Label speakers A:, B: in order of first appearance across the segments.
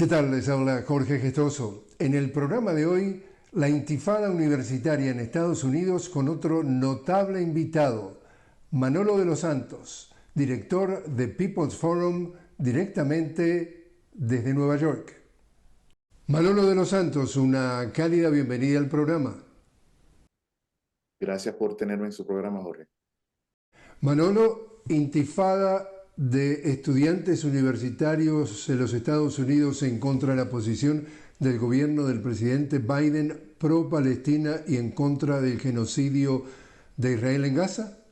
A: ¿Qué tal? Les habla Jorge Gestoso. En el programa de hoy, la intifada universitaria en Estados Unidos con otro notable invitado, Manolo de los Santos, director de People's Forum, directamente desde Nueva York. Manolo de los Santos, una cálida bienvenida al programa.
B: Gracias por tenerme en su programa, Jorge.
A: Manolo, intifada de estudiantes universitarios de los Estados Unidos en contra de la posición del gobierno del presidente Biden pro-Palestina y en contra del genocidio de Israel en Gaza.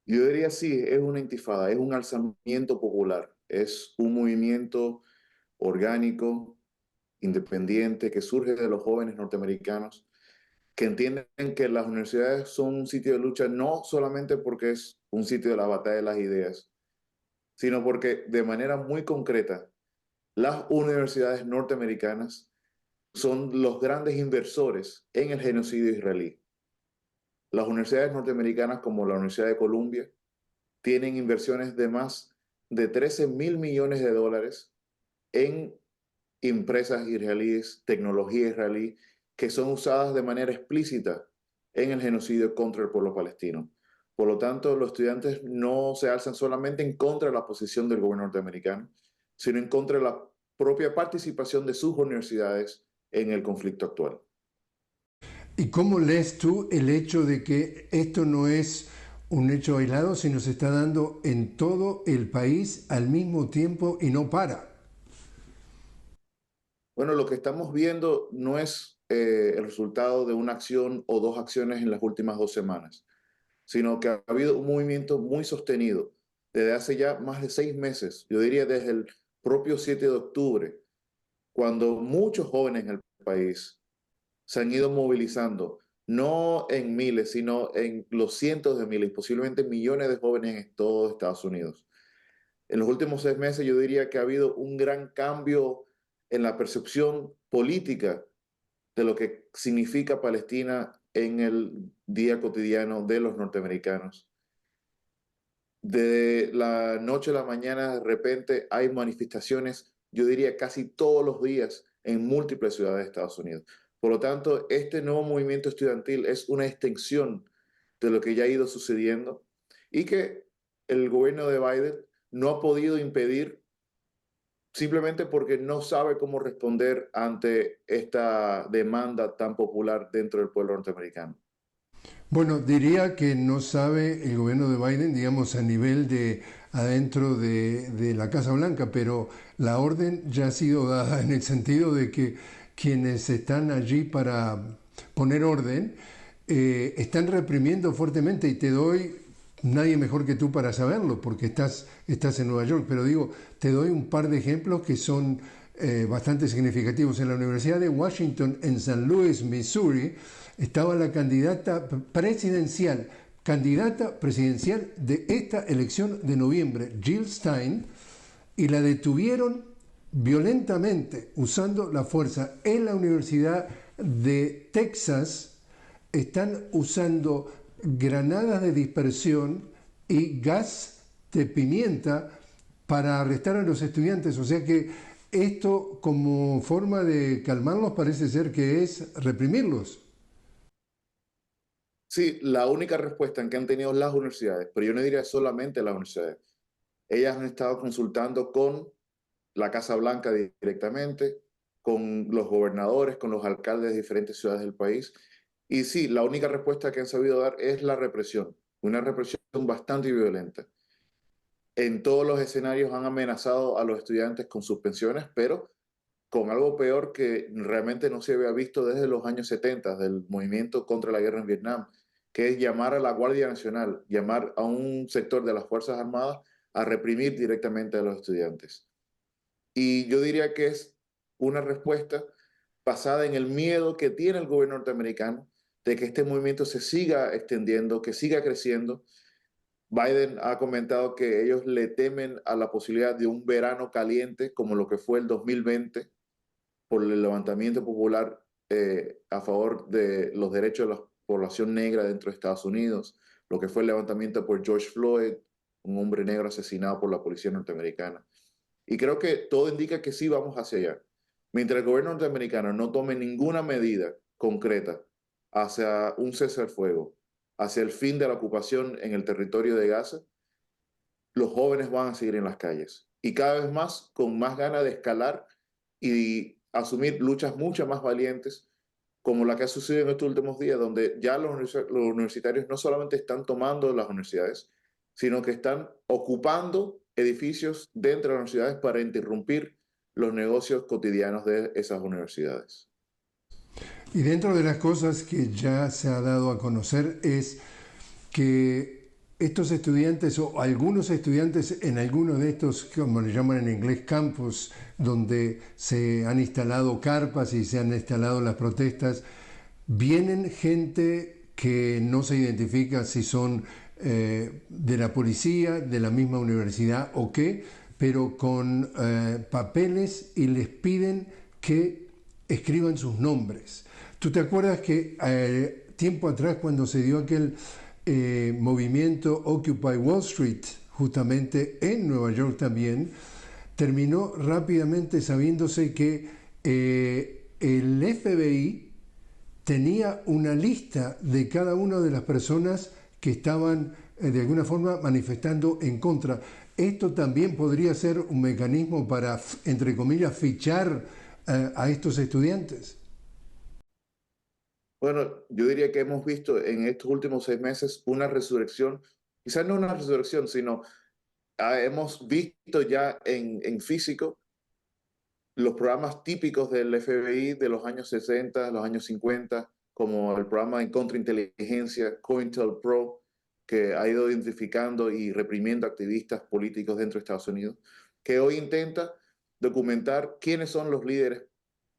B: Yo diría sí, es una intifada, es un alzamiento popular, es un movimiento orgánico, independiente, que surge de los jóvenes norteamericanos, que entienden que las universidades son un sitio de lucha no solamente porque es un sitio de la batalla de las ideas, sino porque de manera muy concreta, las universidades norteamericanas son los grandes inversores en el genocidio israelí. Las universidades norteamericanas como la Universidad de Columbia tienen inversiones de más de 13.000 millones de dólares en empresas israelíes, tecnología israelí, que son usadas de manera explícita en el genocidio contra el pueblo palestino. Por lo tanto, los estudiantes no se alzan solamente en contra de la posición del gobierno norteamericano, sino en contra de la propia participación de sus universidades en el conflicto actual.
A: ¿Y cómo lees tú el hecho de que esto no es un hecho aislado, sino se está dando en todo el país al mismo tiempo y no para?
B: Bueno, lo que estamos viendo no es el resultado de una acción o dos acciones en las últimas 2 semanas, sino que ha habido un movimiento muy sostenido desde hace ya más de 6 meses, yo diría desde el propio 7 de octubre, cuando muchos jóvenes en el país se han ido movilizando, no en miles, sino en los cientos de miles, posiblemente millones de jóvenes en todo Estados Unidos. En los últimos 6 meses yo diría que ha habido un gran cambio en la percepción política de lo que significa Palestina en el día cotidiano de los norteamericanos. De la noche a la mañana, de repente hay manifestaciones, yo diría casi todos los días en múltiples ciudades de Estados Unidos. Por lo tanto, este nuevo movimiento estudiantil es una extensión de lo que ya ha ido sucediendo y que el gobierno de Biden no ha podido impedir simplemente porque no sabe cómo responder ante esta demanda tan popular dentro del pueblo norteamericano.
A: Bueno, diría que no sabe el gobierno de Biden, digamos, a nivel de adentro de la Casa Blanca, pero la orden ya ha sido dada en el sentido de que quienes están allí para poner orden están reprimiendo fuertemente y te doy, nadie mejor que tú para saberlo, porque estás en Nueva York, pero digo, te doy un par de ejemplos que son bastante significativos. En la Universidad de Washington, en San Luis, Missouri, estaba la candidata presidencial de esta elección de noviembre, Jill Stein, y la detuvieron violentamente usando la fuerza. En la Universidad de Texas están usando granadas de dispersión y gas de pimienta para arrestar a los estudiantes. O sea que esto, como forma de calmarlos, parece ser que es reprimirlos.
B: Sí, la única respuesta en que han tenido las universidades, pero yo no diría solamente las universidades, ellas han estado consultando con la Casa Blanca directamente, con los gobernadores, con los alcaldes de diferentes ciudades del país. Y sí, la única respuesta que han sabido dar es la represión, una represión bastante violenta. En todos los escenarios han amenazado a los estudiantes con suspensiones, pero con algo peor que realmente no se había visto desde los años 70 del movimiento contra la guerra en Vietnam, que es llamar a la Guardia Nacional, llamar a un sector de las Fuerzas Armadas a reprimir directamente a los estudiantes. Y yo diría que es una respuesta basada en el miedo que tiene el gobierno norteamericano de que este movimiento se siga extendiendo, que siga creciendo. Biden ha comentado que ellos le temen a la posibilidad de un verano caliente como lo que fue el 2020 por el levantamiento popular a favor de los derechos de la población negra dentro de Estados Unidos, lo que fue el levantamiento por George Floyd, un hombre negro asesinado por la policía norteamericana. Y creo que todo indica que sí vamos hacia allá. Mientras el gobierno norteamericano no tome ninguna medida concreta hacia un cese al fuego, hacia el fin de la ocupación en el territorio de Gaza, los jóvenes van a seguir en las calles. Y cada vez más, con más ganas de escalar y asumir luchas mucho más valientes, como la que ha sucedido en estos últimos días, donde ya los universitarios no solamente están tomando las universidades, sino que están ocupando edificios dentro de las universidades para interrumpir los negocios cotidianos de esas universidades.
A: Y dentro de las cosas que ya se ha dado a conocer es que estos estudiantes o algunos estudiantes en algunos de estos, como le llaman en inglés, campus, donde se han instalado carpas y se han instalado las protestas, vienen gente que no se identifica si son de la policía, de la misma universidad o qué, pero con papeles y les piden que escriban sus nombres. ¿Tú te acuerdas que tiempo atrás, cuando se dio aquel movimiento Occupy Wall Street, justamente en Nueva York también, terminó rápidamente sabiéndose que el FBI tenía una lista de cada una de las personas que estaban de alguna forma manifestando en contra? Esto también podría ser un mecanismo para, entre comillas, fichar a estos estudiantes.
B: Bueno, yo diría que hemos visto en estos últimos 6 meses una resurrección, quizás no una resurrección, sino hemos visto ya en físico los programas típicos del FBI de los años 60, los años 50, como el programa en contrainteligencia, COINTELPRO, que ha ido identificando y reprimiendo activistas políticos dentro de Estados Unidos, que hoy intenta documentar quiénes son los líderes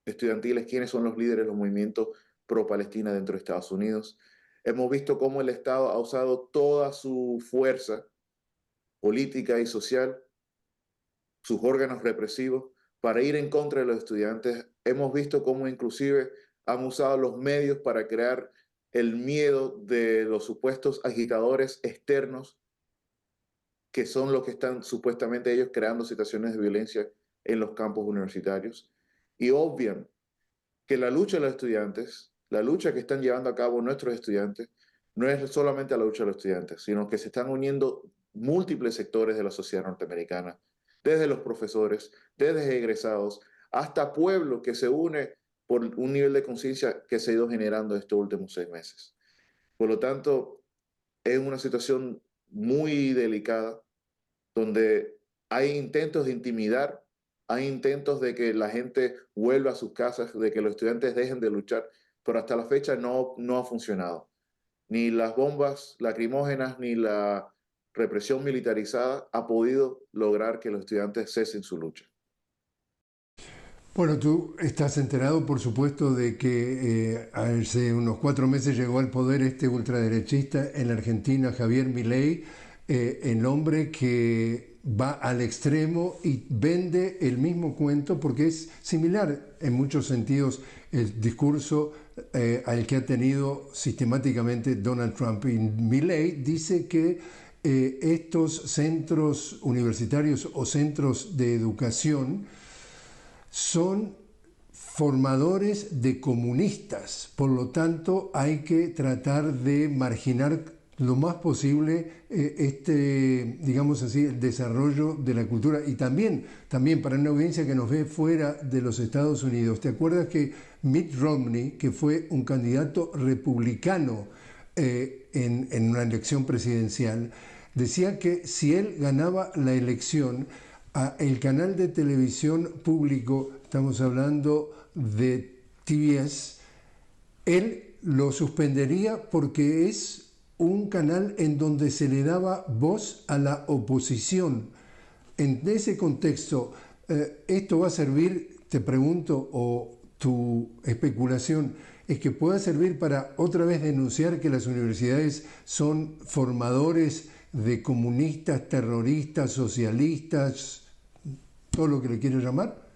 B: estudiantiles, quiénes son los líderes de los movimientos pro-Palestina dentro de Estados Unidos. Hemos visto cómo el Estado ha usado toda su fuerza política y social, sus órganos represivos, para ir en contra de los estudiantes. Hemos visto cómo inclusive han usado los medios para crear el miedo de los supuestos agitadores externos, que son los que están supuestamente ellos creando situaciones de violencia en los campos universitarios, y obvian que la lucha de los estudiantes, la lucha que están llevando a cabo nuestros estudiantes, no es solamente la lucha de los estudiantes, sino que se están uniendo múltiples sectores de la sociedad norteamericana, desde los profesores, desde egresados, hasta pueblo que se une por un nivel de conciencia que se ha ido generando estos últimos 6 meses. Por lo tanto, es una situación muy delicada donde hay intentos de intimidar, hay intentos de que la gente vuelva a sus casas, de que los estudiantes dejen de luchar, pero hasta la fecha no ha funcionado. Ni las bombas lacrimógenas ni la represión militarizada ha podido lograr que los estudiantes cesen su lucha.
A: Bueno, tú estás enterado, por supuesto, de que hace unos 4 meses llegó al poder este ultraderechista en la Argentina, Javier Milei, el hombre que va al extremo y vende el mismo cuento porque es similar en muchos sentidos el discurso al que ha tenido sistemáticamente Donald Trump. Y Milei dice que estos centros universitarios o centros de educación son formadores de comunistas, por lo tanto hay que tratar de marginar lo más posible digamos así, el desarrollo de la cultura. Y también para una audiencia que nos ve fuera de los Estados Unidos, ¿te acuerdas que Mitt Romney, que fue un candidato republicano en una elección presidencial, decía que si él ganaba la elección, el canal de televisión público, estamos hablando de TBS, él lo suspendería porque es un canal en donde se le daba voz a la oposición? En ese contexto, ¿esto va a servir, te pregunto, o tu especulación, es que pueda servir para otra vez denunciar que las universidades son formadores de comunistas, terroristas, socialistas, todo lo que le quiero llamar?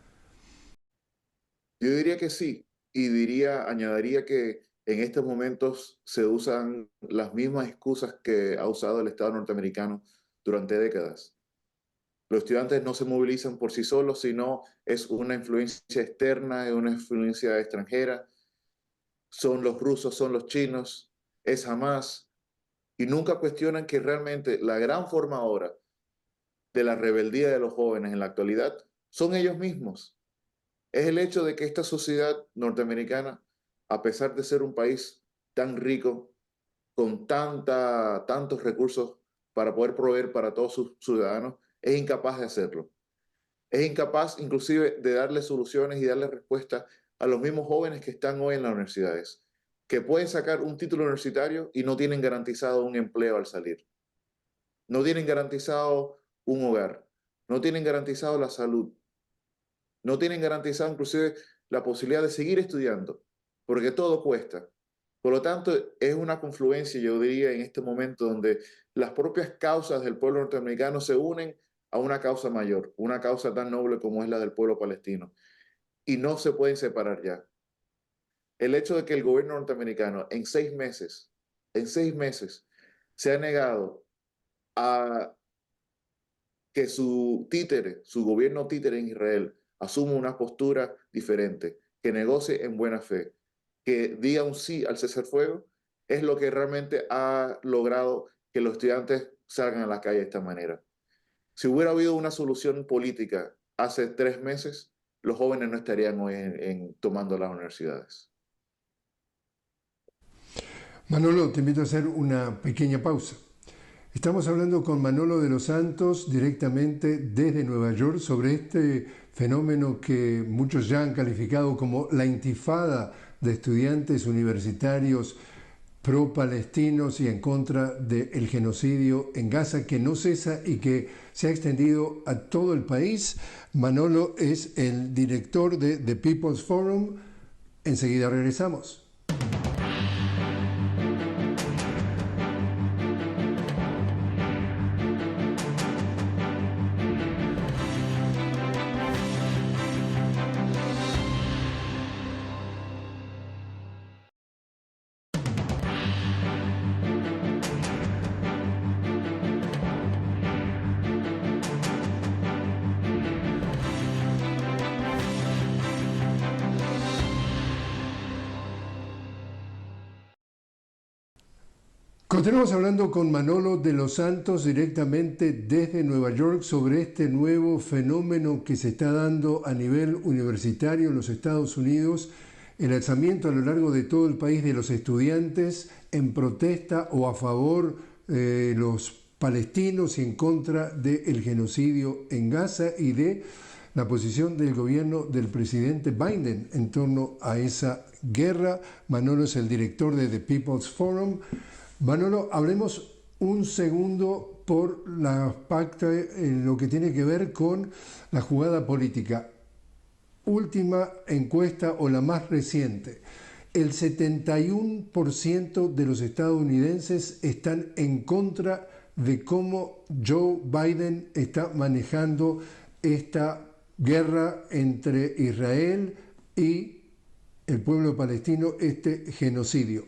B: Yo diría que sí, y añadiría que en estos momentos se usan las mismas excusas que ha usado el Estado norteamericano durante décadas. Los estudiantes no se movilizan por sí solos, sino es una influencia externa, es una influencia extranjera. Son los rusos, son los chinos, es Hamas, y nunca cuestionan que realmente la gran formadora de la rebeldía de los jóvenes en la actualidad son ellos mismos. Es el hecho de que esta sociedad norteamericana, a pesar de ser un país tan rico, con tantos recursos para poder proveer para todos sus ciudadanos, es incapaz de hacerlo. Es incapaz inclusive de darle soluciones y darle respuestas a los mismos jóvenes que están hoy en las universidades, que pueden sacar un título universitario y no tienen garantizado un empleo al salir. No tienen garantizado un hogar, no tienen garantizado la salud, no tienen garantizado inclusive la posibilidad de seguir estudiando, porque todo cuesta. Por lo tanto, es una confluencia, yo diría, en este momento donde las propias causas del pueblo norteamericano se unen a una causa mayor, una causa tan noble como es la del pueblo palestino, y no se pueden separar ya. El hecho de que el gobierno norteamericano en 6 meses, se ha negado a que su títere, su gobierno títere en Israel, asuma una postura diferente, que negocie en buena fe, que diga un sí al cesar fuego, es lo que realmente ha logrado que los estudiantes salgan a la calle de esta manera. Si hubiera habido una solución política hace 3 meses, los jóvenes no estarían hoy tomando las universidades.
A: Manolo, te invito a hacer una pequeña pausa. Estamos hablando con Manolo de los Santos directamente desde Nueva York sobre este fenómeno que muchos ya han calificado como la intifada de estudiantes universitarios pro-palestinos y en contra del genocidio en Gaza, que no cesa y que se ha extendido a todo el país. Manolo es el director de The People's Forum. Enseguida regresamos. Continuamos hablando con Manolo de los Santos directamente desde Nueva York sobre este nuevo fenómeno que se está dando a nivel universitario en los Estados Unidos, el alzamiento a lo largo de todo el país de los estudiantes en protesta o a favor de los palestinos y en contra del genocidio en Gaza y de la posición del gobierno del presidente Biden en torno a esa guerra. Manolo es el director de The People's Forum. Manolo, hablemos un segundo por la pacta en lo que tiene que ver con la jugada política. Última encuesta o la más reciente. El 71% de los estadounidenses están en contra de cómo Joe Biden está manejando esta guerra entre Israel y el pueblo palestino, este genocidio.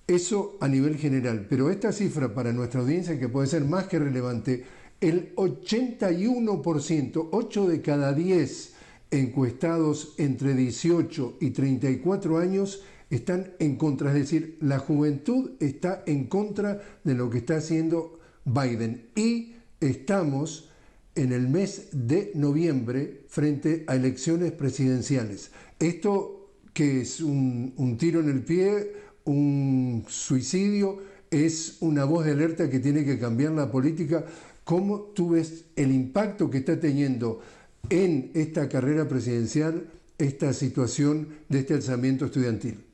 A: Eso a nivel general, pero esta cifra para nuestra audiencia, que puede ser más que relevante, el 81%, 8 de cada 10 encuestados entre 18 y 34 años están en contra, es decir, la juventud está en contra de lo que está haciendo Biden. Y estamos en el mes de noviembre frente a elecciones presidenciales. Esto que es un tiro en el pie, un suicidio, es una voz de alerta que tiene que cambiar la política. ¿Cómo tú ves el impacto que está teniendo en esta carrera presidencial esta situación de este alzamiento estudiantil?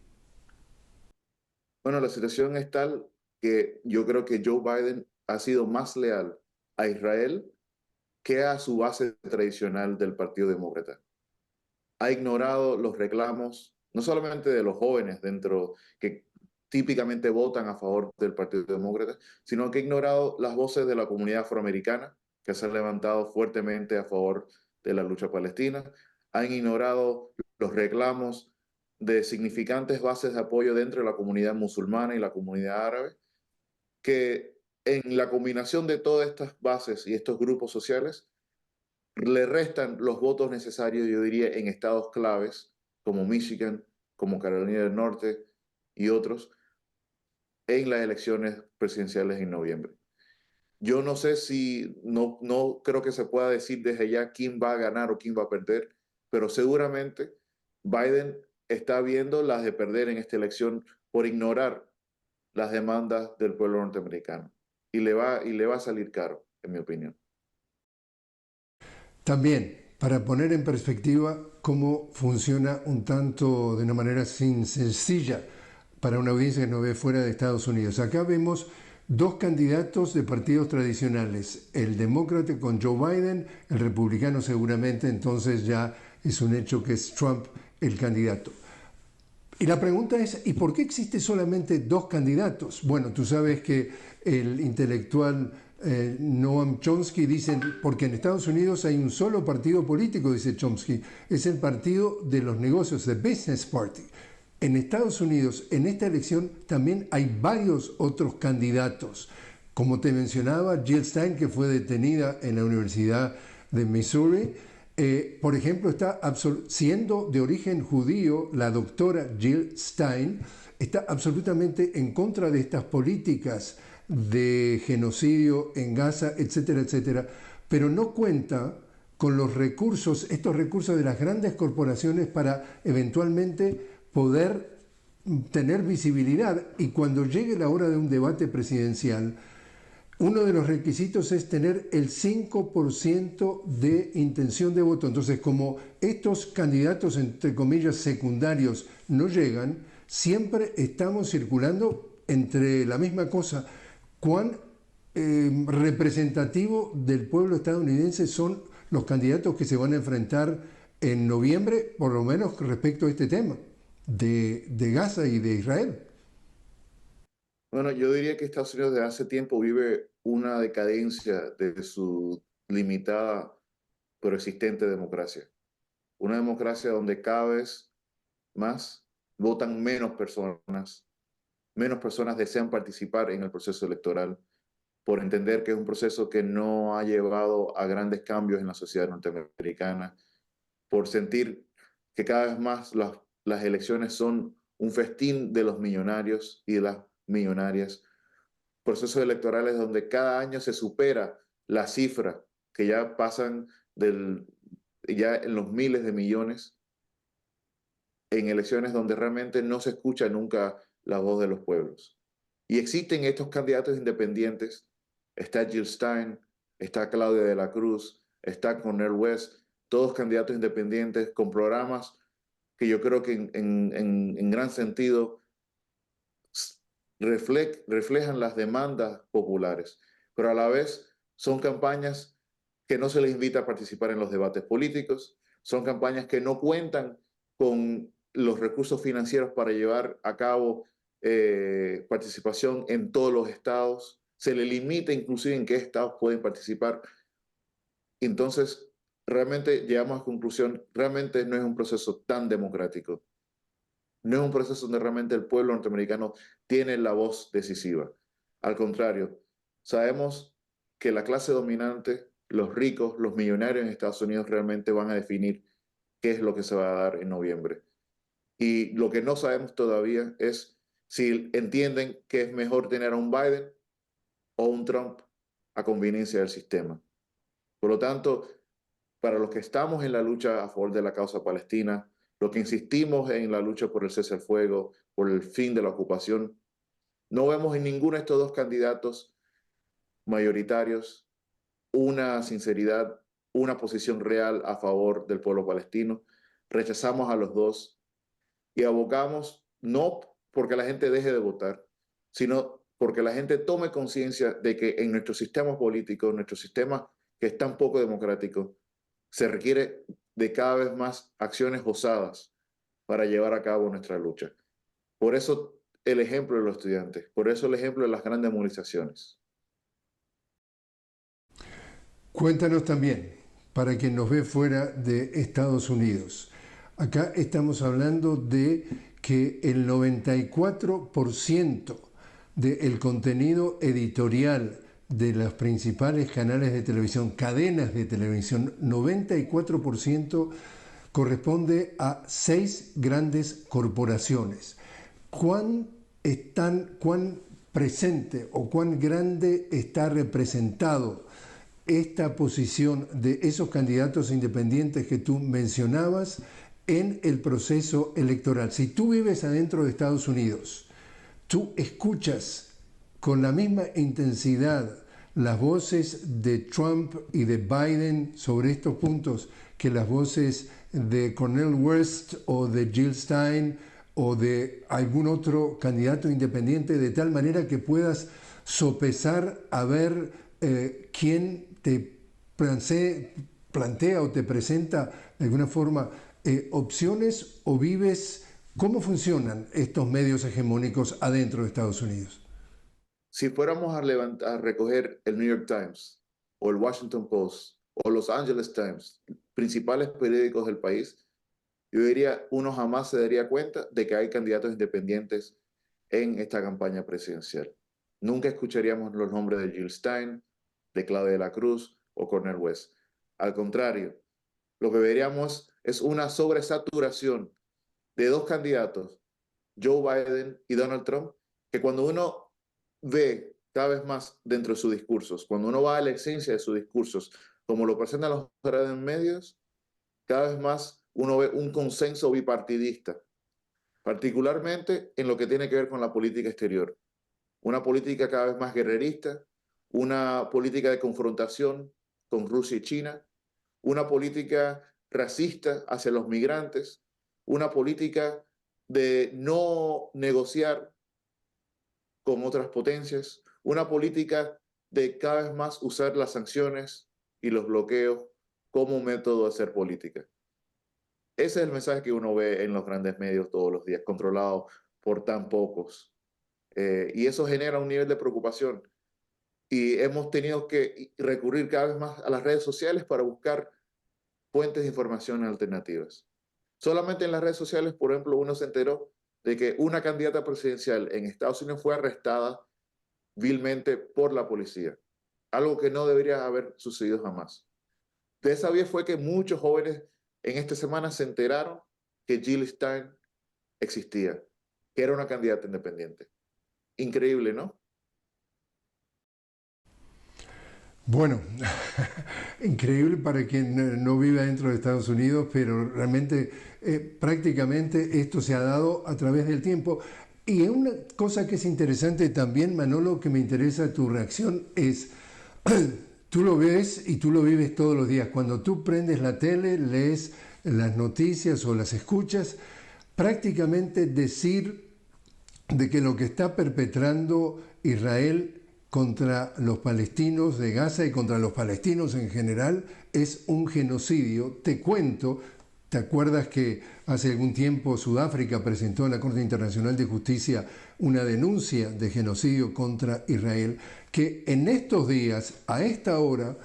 B: Bueno, la situación es tal que yo creo que Joe Biden ha sido más leal a Israel que a su base tradicional del Partido Demócrata. Ha ignorado los reclamos, no solamente de los jóvenes dentro, que típicamente votan a favor del Partido Demócrata, sino que ha ignorado las voces de la comunidad afroamericana, que se han levantado fuertemente a favor de la lucha palestina. Han ignorado los reclamos de significantes bases de apoyo dentro de la comunidad musulmana y la comunidad árabe, que en la combinación de todas estas bases y estos grupos sociales le restan los votos necesarios, yo diría, en estados claves como Michigan, como Carolina del Norte y otros, en las elecciones presidenciales en noviembre. Yo no sé si, no creo que se pueda decir desde ya quién va a ganar o quién va a perder, pero seguramente Biden está viendo las de perder en esta elección por ignorar las demandas del pueblo norteamericano. Y le va a salir caro, en mi opinión.
A: También, para poner en perspectiva cómo funciona un tanto de una manera sencilla para una audiencia que nos ve fuera de Estados Unidos. Acá vemos dos candidatos de partidos tradicionales, el demócrata con Joe Biden, el republicano seguramente, entonces ya es un hecho que es Trump el candidato. Y la pregunta es, ¿y por qué existe solamente dos candidatos? Bueno, tú sabes que el intelectual Noam Chomsky dice, porque en Estados Unidos hay un solo partido político, dice Chomsky, es el partido de los negocios, the Business Party. En Estados Unidos, en esta elección, también hay varios otros candidatos. Como te mencionaba, Jill Stein, que fue detenida en la Universidad de Missouri, por ejemplo, está siendo de origen judío, la doctora Jill Stein está absolutamente en contra de estas políticas de genocidio en Gaza, etcétera, etcétera, pero no cuenta con los recursos, estos recursos de las grandes corporaciones para eventualmente poder tener visibilidad. Y cuando llegue la hora de un debate presidencial, uno de los requisitos es tener el 5% de intención de voto. Entonces, como estos candidatos, entre comillas, secundarios no llegan, siempre estamos circulando entre la misma cosa. ¿Cuán representativo del pueblo estadounidense son los candidatos que se van a enfrentar en noviembre, por lo menos respecto a este tema de Gaza y de Israel?
B: Bueno, yo diría que Estados Unidos desde hace tiempo vive una decadencia de su limitada pero existente democracia. Una democracia donde cada vez más votan menos personas desean participar en el proceso electoral por entender que es un proceso que no ha llevado a grandes cambios en la sociedad norteamericana, por sentir que cada vez más las elecciones son un festín de los millonarios y de las millonarias, procesos electorales donde cada año se supera la cifra que ya pasan ya en los miles de millones, en elecciones donde realmente no se escucha nunca la voz de los pueblos. Y existen estos candidatos independientes, está Jill Stein, está Claudia de la Cruz, está Cornel West, todos candidatos independientes con programas que yo creo que en gran sentido reflejan las demandas populares, pero a la vez son campañas que no se les invita a participar en los debates políticos, son campañas que no cuentan con los recursos financieros para llevar a cabo participación en todos los estados, se le limita inclusive en qué estados pueden participar. Entonces, realmente llegamos a conclusión, realmente no es un proceso tan democrático. No es un proceso donde realmente el pueblo norteamericano tiene la voz decisiva. Al contrario, sabemos que la clase dominante, los ricos, los millonarios en Estados Unidos realmente van a definir qué es lo que se va a dar en noviembre. Y lo que no sabemos todavía es si entienden que es mejor tener a un Biden o un Trump a conveniencia del sistema. Por lo tanto, para los que estamos en la lucha a favor de la causa palestina, los que insistimos en la lucha por el cese al fuego, por el fin de la ocupación, no vemos en ninguno de estos dos candidatos mayoritarios una sinceridad, una posición real a favor del pueblo palestino. Rechazamos a los dos y abocamos no porque la gente deje de votar, sino porque la gente tome conciencia de que en nuestro sistema político, en nuestro sistema que es tan poco democrático, se requiere de cada vez más acciones osadas para llevar a cabo nuestra lucha. Por eso el ejemplo de los estudiantes, por eso el ejemplo de las grandes movilizaciones.
A: Cuéntanos también, para quien nos ve fuera de Estados Unidos. Acá estamos hablando de que el 94% del contenido editorial de los principales canales de televisión, cadenas de televisión, 94% corresponde a 6 grandes corporaciones. ¿Cuán presente o cuán grande está representado esta posición de esos candidatos independientes que tú mencionabas en el proceso electoral? Si tú vives adentro de Estados Unidos, tú escuchas con la misma intensidad las voces de Trump y de Biden sobre estos puntos que las voces de Cornel West o de Jill Stein o de algún otro candidato independiente, de tal manera que puedas sopesar a ver quién te plantea o te presenta de alguna forma opciones, o vives. ¿Cómo funcionan estos medios hegemónicos adentro de Estados Unidos?
B: Si fuéramos a recoger el New York Times o el Washington Post o Los Angeles Times, principales periódicos del país, yo diría, uno jamás se daría cuenta de que hay candidatos independientes en esta campaña presidencial. Nunca escucharíamos los nombres de Jill Stein, de Claudia de la Cruz o Cornel West. Al contrario, lo que veríamos es una sobresaturación de dos candidatos, Joe Biden y Donald Trump, que cuando uno ve cada vez más dentro de sus discursos, cuando uno va a la esencia de sus discursos, como lo presentan los grandes medios, cada vez más uno ve un consenso bipartidista, particularmente en lo que tiene que ver con la política exterior. Una política cada vez más guerrerista, una política de confrontación con Rusia y China, una política racista hacia los migrantes, una política de no negociar con otras potencias, una política de cada vez más usar las sanciones y los bloqueos como método de hacer política. Ese es el mensaje que uno ve en los grandes medios todos los días, controlado por tan pocos. Y eso genera un nivel de preocupación. Y hemos tenido que recurrir cada vez más a las redes sociales para buscar fuentes de información alternativas. Solamente en las redes sociales, por ejemplo, uno se enteró de que una candidata presidencial en Estados Unidos fue arrestada vilmente por la policía, algo que no debería haber sucedido jamás. De esa vez fue que muchos jóvenes en esta semana se enteraron que Jill Stein existía, que era una candidata independiente. Increíble, ¿no?
A: Bueno, increíble para quien no vive dentro de Estados Unidos, pero realmente prácticamente esto se ha dado a través del tiempo. Y una cosa que es interesante también, Manolo, que me interesa tu reacción, es, tú lo ves y tú lo vives todos los días. Cuando tú prendes la tele, lees las noticias o las escuchas, prácticamente decir de que lo que está perpetrando Israel contra los palestinos de Gaza y contra los palestinos en general es un genocidio. Te cuento, ¿te acuerdas que hace algún tiempo Sudáfrica presentó en la Corte Internacional de Justicia una denuncia de genocidio contra Israel? Que en estos días, a esta hora,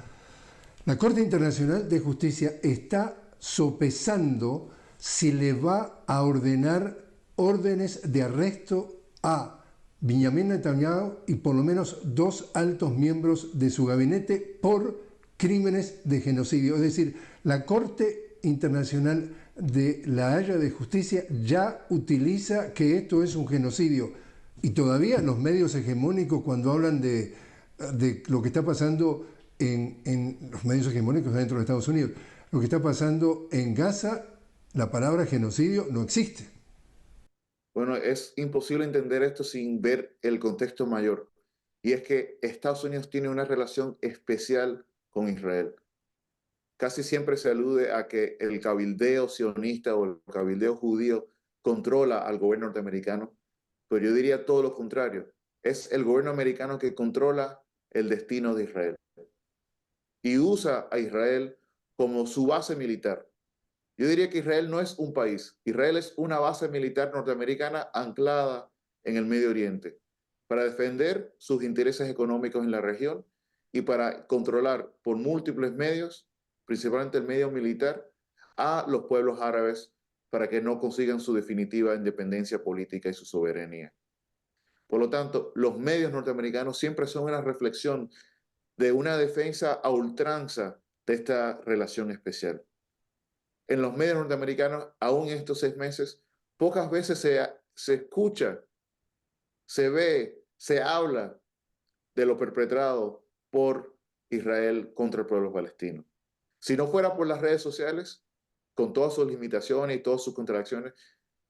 A: la Corte Internacional de Justicia está sopesando si le va a ordenar órdenes de arresto a Benjamin Netanyahu y por lo menos 2 altos miembros de su gabinete por crímenes de genocidio. Es decir, la Corte Internacional de la Haya de Justicia ya utiliza que esto es un genocidio. Y todavía los medios hegemónicos, cuando hablan de lo que está pasando en los medios hegemónicos dentro de Estados Unidos, lo que está pasando en Gaza, la palabra genocidio no existe.
B: Bueno, es imposible entender esto sin ver el contexto mayor. Y es que Estados Unidos tiene una relación especial con Israel. Casi siempre se alude a que el cabildeo sionista o el cabildeo judío controla al gobierno norteamericano, pero yo diría todo lo contrario. Es el gobierno americano que controla el destino de Israel y usa a Israel como su base militar. Yo diría que Israel no es un país. Israel es una base militar norteamericana anclada en el Medio Oriente para defender sus intereses económicos en la región y para controlar por múltiples medios, principalmente el medio militar, a los pueblos árabes para que no consigan su definitiva independencia política y su soberanía. Por lo tanto, los medios norteamericanos siempre son una reflexión de una defensa a ultranza de esta relación especial. En los medios norteamericanos, aún en estos 6 meses, pocas veces se escucha, se ve, se habla de lo perpetrado por Israel contra el pueblo palestino. Si no fuera por las redes sociales, con todas sus limitaciones y todas sus contradicciones,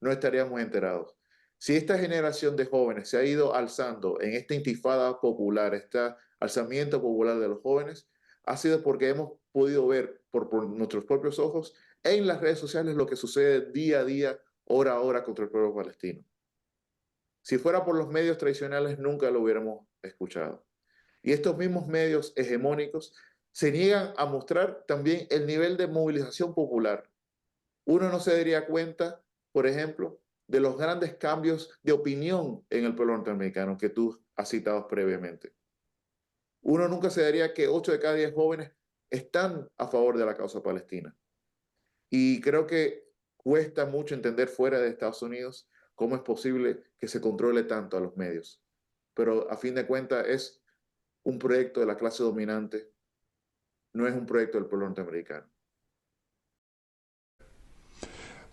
B: no estaríamos enterados. Si esta generación de jóvenes se ha ido alzando en esta intifada popular, este alzamiento popular de los jóvenes, ha sido porque hemos podido ver por nuestros propios ojos en las redes sociales lo que sucede día a día, hora a hora contra el pueblo palestino. Si fuera por los medios tradicionales, nunca lo hubiéramos escuchado. Y estos mismos medios hegemónicos se niegan a mostrar también el nivel de movilización popular. Uno no se daría cuenta, por ejemplo, de los grandes cambios de opinión en el pueblo norteamericano que tú has citado previamente. Uno nunca se daría que 8 de cada 10 jóvenes están a favor de la causa palestina. Y creo que cuesta mucho entender fuera de Estados Unidos cómo es posible que se controle tanto a los medios. Pero a fin de cuentas es un proyecto de la clase dominante, no es un proyecto del pueblo norteamericano.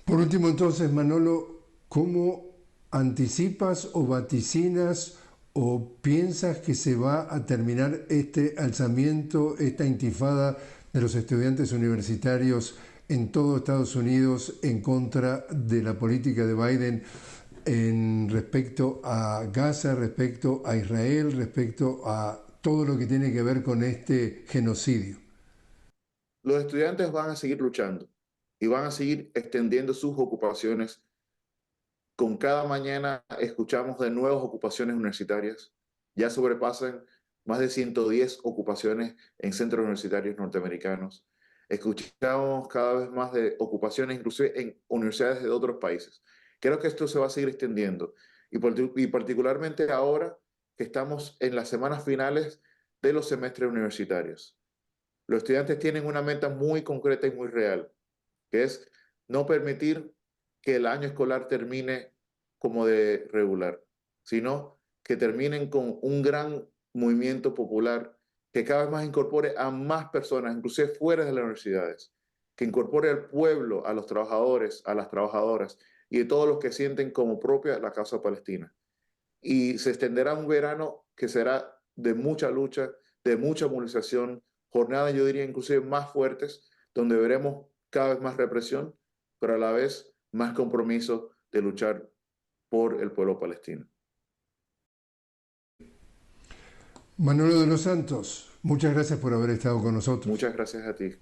A: Por último, entonces, Manolo, ¿cómo anticipas o vaticinas o piensas que se va a terminar este alzamiento, esta intifada de los estudiantes universitarios en todo Estados Unidos en contra de la política de Biden en respecto a Gaza, respecto a Israel, respecto a todo lo que tiene que ver con este genocidio?
B: Los estudiantes van a seguir luchando y van a seguir extendiendo sus ocupaciones. Con cada mañana escuchamos de nuevas ocupaciones universitarias. Ya sobrepasan más de 110 ocupaciones en centros universitarios norteamericanos. Escuchamos cada vez más de ocupaciones, inclusive en universidades de otros países. Creo que esto se va a seguir extendiendo y particularmente ahora que estamos en las semanas finales de los semestres universitarios. Los estudiantes tienen una meta muy concreta y muy real, que es no permitir que el año escolar termine como de regular, sino que terminen con un gran movimiento popular que cada vez más incorpore a más personas, inclusive fuera de las universidades, que incorpore al pueblo, a los trabajadores, a las trabajadoras y a todos los que sienten como propia la causa palestina. Y se extenderá un verano que será de mucha lucha, de mucha movilización, jornadas yo diría inclusive más fuertes, donde veremos cada vez más represión, pero a la vez más compromiso de luchar por el pueblo palestino.
A: Manolo de los Santos, muchas gracias por haber estado con nosotros.
B: Muchas gracias a ti.